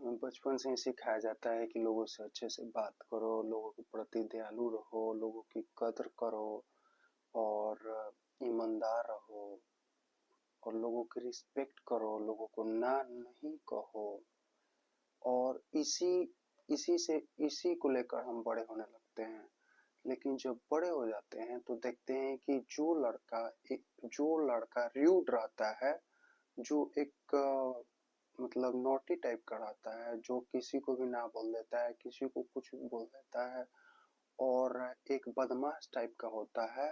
हमें बचपन से ही सिखाया जाता है कि लोगों से अच्छे से बात करो, लोगों के प्रति दयालु रहो, लोगों की कद्र करो और ईमानदार रहो और लोगों की रिस्पेक्ट करो, लोगों को ना नहीं कहो। और इसी को लेकर हम बड़े होने लगते हैं। लेकिन जब बड़े हो जाते हैं तो देखते हैं कि जो लड़का र्यूड रहता है, जो एक मतलब नॉटी टाइप का रहता है, जो किसी को भी ना बोल देता है, किसी को कुछ भी बोल देता है और एक बदमाश टाइप का होता है,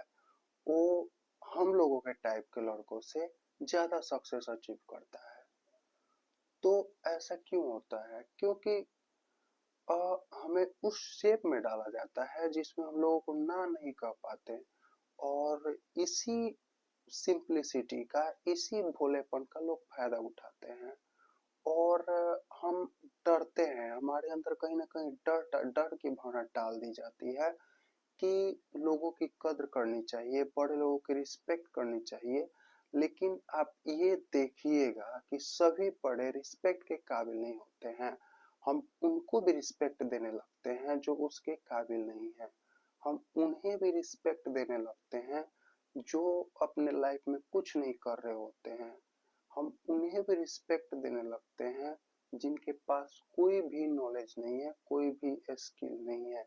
वो हम लोगों के टाइप के लड़कों से ज्यादा सक्सेस अचीव करता है। तो ऐसा क्यों होता है? क्योंकि हमें उस शेप में डाला जाता है जिसमें हम लोगों को ना नहीं कह पाते और इसी सिंप्लिसिटी का, इसी भोलेपन का लोग फायदा उठाते हैं और हम डरते हैं। हमारे अंदर कहीं ना कहीं डर डर की भावना डाल दी जाती है कि लोगों की कद्र करनी चाहिए, बड़े लोगों की रिस्पेक्ट करनी चाहिए। लेकिन आप ये देखिएगा कि सभी बड़े रिस्पेक्ट के काबिल नहीं होते हैं। हम उनको भी रिस्पेक्ट देने लगते हैं जो उसके काबिल नहीं है। हम उन्हें भी रिस्पेक्ट देने लगते हैं जो अपने लाइफ में कुछ नहीं कर रहे होते हैं। हम उन्हें भी रिस्पेक्ट देने लगते हैं जिनके पास कोई भी नॉलेज नहीं है, कोई भी स्किल नहीं है।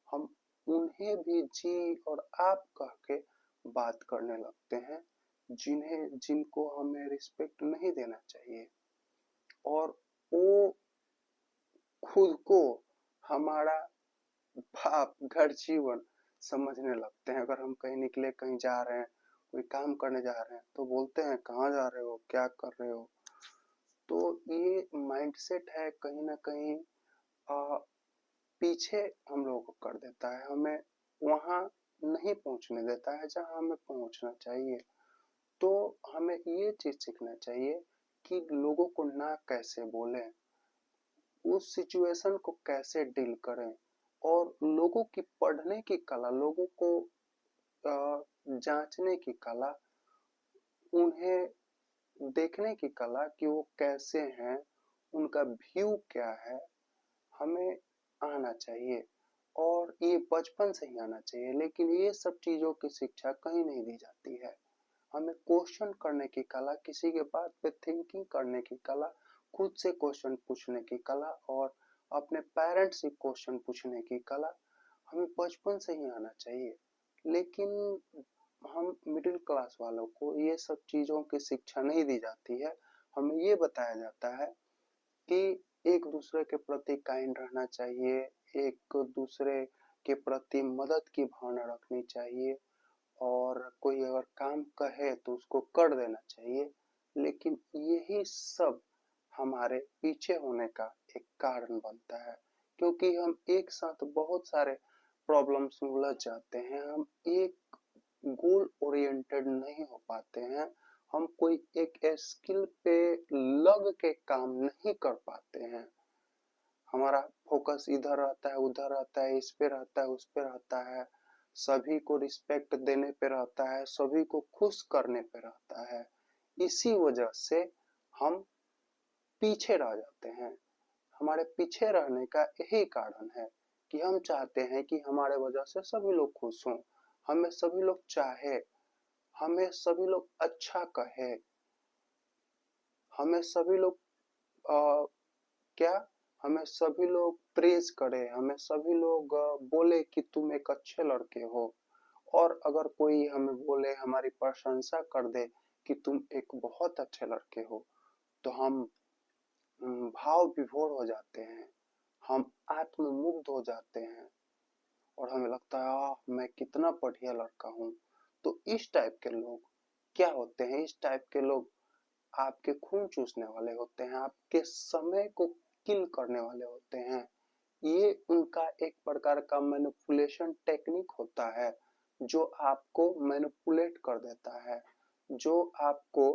हम उन्हें भी जी और आप कह के बात करने लगते हैं जिनको हमें रिस्पेक्ट नहीं देना चाहिए। और वो खुद को हमारा बाप घर जीवन समझने लगते हैं। अगर हम कहीं निकले, कहीं जा रहे हैं, कोई काम करने जा रहे हैं तो बोलते हैं कहाँ जा रहे हो, क्या कर रहे हो। तो ये माइंडसेट है कहीं ना कहीं पीछे हम लोगों को कर देता है, हमें वहां नहीं पहुंचने देता है जहां हमें पहुंचना चाहिए। तो हमें ये चीज सीखना चाहिए कि लोगों को ना कैसे बोलें, उस सिचुएशन को कैसे डील करें और लोगों की पढ़ने की कला, लोगों को जांचने की कला, उन्हें देखने की कला कि वो कैसे हैं, उनका व्यू क्या है, हमें आना चाहिए। और ये बचपन से ही आना चाहिए। लेकिन ये सब चीजों की शिक्षा कहीं नहीं दी जाती है। हमें क्वेश्चन करने की कला, किसी के बात पे थिंकिंग करने की कला, खुद से क्वेश्चन पूछने की कला और अपने पेरेंट्स से क्वेश्चन पूछने की कला हमें बचपन से ही आना चाहिए। लेकिन हम मिडिल क्लास वालों को ये सब चीजों की शिक्षा नहीं दी जाती है। हमें ये बताया जाता है कि एक दूसरे के प्रति काइंड रहना चाहिए, एक दूसरे के प्रति मदद की भावना रखनी चाहिए और कोई अगर काम कहे तो उसको कर देना चाहिए। लेकिन यही सब हमारे पीछे होने का एक कारण बनता है, क्योंकि हम एक साथ बहुत सारे प्रॉब्लम्स में उलझ जाते हैं। हम एक गोल ओरिएंटेड नहीं हो पाते हैं। हम कोई एक स्किल पे लग के काम नहीं कर पाते हैं। हमारा फोकस इधर रहता है, उधर रहता है, इस पे रहता है, उस पे रहता है, सभी को रिस्पेक्ट देने पे रहता है, सभी को खुश करने पे रहता है। इसी वजह से हम पीछे रह जाते हैं। हमारे पीछे रहने का यही कारण है कि हम चाहते हैं कि हमारे वजह से सभी लोग खुश हों, हमें सभी लोग चाहे, हमें सभी लोग अच्छा कहे, हमें सभी लोग क्या, हमें सभी लोग प्रेज करें, हमें सभी लोग बोले कि तुम एक अच्छे लड़के हो। और अगर कोई हमें बोले, हमारी प्रशंसा कर दे कि तुम एक बहुत अच्छे लड़के हो, तो हम भाव विभोर हो जाते हैं, हम आत्ममुग्ध हो जाते हैं और हमें लगता है मैं कितना बढ़िया लड़का हूँ। तो इस टाइप के लोग क्या होते हैं? इस टाइप के लोग आपके खून चूसने वाले होते हैं, आपके समय को किल करने वाले होते हैं। ये उनका एक प्रकार का मैनिपुलेशन टेक्निक होता है जो आपको मैनिपुलेट कर देता है, जो आपको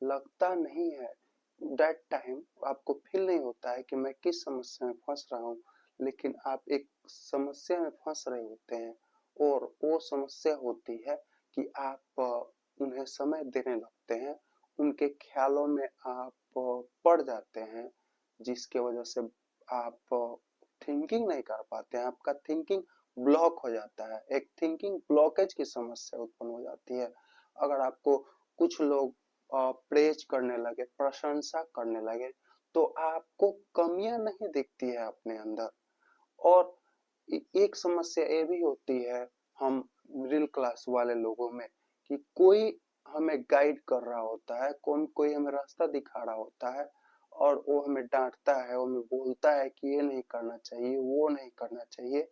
लगता नहीं है, दैट टाइम आपको फील नहीं होता है कि मैं किस समस्या में फंस रहा हूँ। लेकिन आप एक समस्या में फंस रहे होते हैं और वो समस्या होती है कि आप उन्हें समय देने लगते हैं, उनके ख्यालों में आप पड़ जाते हैं, जिसके वजह से आप थिंकिंग नहीं कर पाते हैं, आपका थिंकिंग ब्लॉक हो जाता है, एक थिंकिंग ब्लॉकेज की समस्या उत्पन्न हो जाती है। अगर आपको कुछ लोग प्रेज करने लगे, प्रशंसा करने लगे, तो आपको कमियां नहीं दिखती है अपने अंदर। और एक समस्या ये भी होती है हम मिडिल क्लास वाले लोगों में कि कोई हमें गाइड कर रहा होता है, कोई हमें रास्ता दिखा रहा होता है और वो हमें डांटता है, वो हमें बोलता है कि ये नहीं करना चाहिए, वो नहीं करना चाहिए,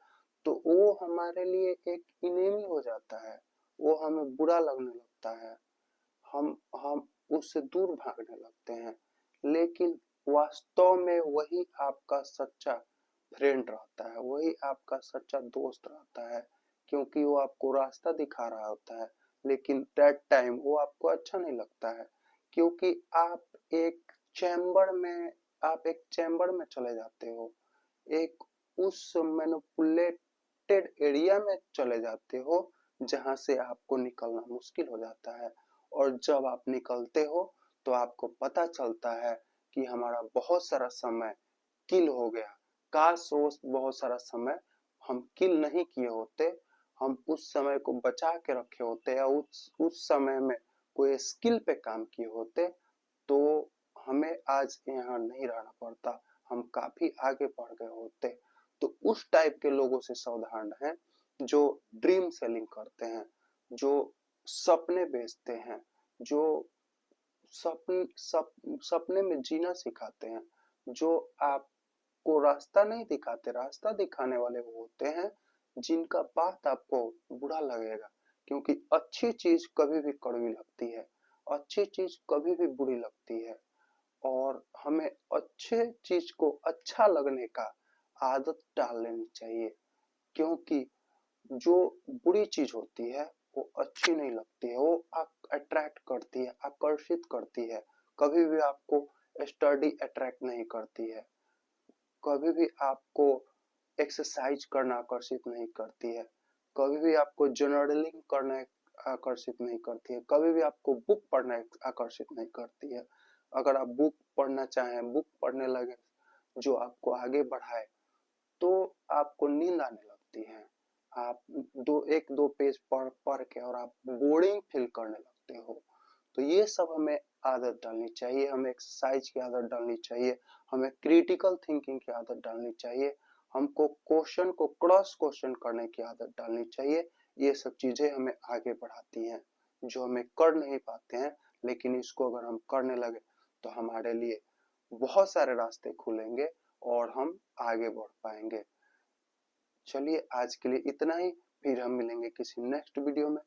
तो वो हमारे लिए एक इनेमी हो जाता है, वो हमें बुरा लगने लगता है, हम उससे दूर भागने लगते हैं। लेकिन वास्तव में वही आपका सच्चा फ्रेंड रहता है, वही आपका सच्चा दोस्त रहता है, क्योंकि वो आपको रास्ता दिखा रहा होता है। लेकिन दैट टाइम वो आपको अच्छा नहीं लगता है, क्योंकि एक चैम्बर में आप एक चैम्बर में चले जाते हो, एक उस मैनिपुलेटेड एरिया में चले जाते हो जहां से आपको निकलना मुश्किल हो जाता है। और जब आप निकलते हो तो आपको पता चलता है कि हमारा बहुत सारा समय किल हो गया। काश वो बहुत सारा समय हम किल नहीं किए होते, हम उस समय को बचा के रखे होते या उस समय में कोई स्किल पे काम किए होते, तो हमें आज यहाँ नहीं रहना पड़ता, हम काफी आगे बढ़ गए होते। तो उस टाइप के लोगों से सावधान रहें जो ड्रीम सेलिंग करते हैं, जो सपने बेचते हैं, जो सपने में जीना सिखाते हैं, जो आपको रास्ता नहीं दिखाते, रास्ता दिखाने वाले वो होते हैं जिनका बात आपको बुरा लगेगा, क्योंकि अच्छी चीज कभी भी कड़वी लगती है, अच्छी चीज कभी भी बुरी लगती है। और हमें अच्छे चीज को अच्छा लगने का आदत डाल लेनी चाहिए, क्योंकि जो बुरी चीज होती है वो अच्छी नहीं लगती है, वो अट्रैक्ट करती है, आकर्षित करती है, कभी भी आपको स्टडी अट्रैक्ट नहीं करती है, कभी भी आपको एक्सरसाइज करना आकर्षित नहीं करती है, कभी भी आपको जर्नलिंग करना आकर्षित नहीं करती है, कभी भी आपको बुक पढ़ना आकर्षित नहीं करती है। अगर आप बुक पढ़ना चाहें, बुक पढ़ने लगे जो आपको आगे बढ़ाए, तो आपको नींद आने लगती है, आप एक दो पेज पढ़ पढ़ के और आप बोरिंग फील करने लगते हो। तो ये सब हमें आदत डालनी चाहिए, हमें एक्सरसाइज की आदत डालनी चाहिए, हमें क्रिटिकल थिंकिंग की आदत डालनी चाहिए, हमको क्वेश्चन को क्रॉस क्वेश्चन करने की आदत डालनी चाहिए। ये सब चीजें हमें आगे बढ़ाती हैं, जो हमें कर नहीं पाते हैं, लेकिन इसको अगर हम करने लगे तो हमारे लिए बहुत सारे रास्ते खुलेंगे और हम आगे बढ़ पाएंगे। चलिए आज के लिए इतना ही, फिर हम मिलेंगे किसी नेक्स्ट वीडियो में।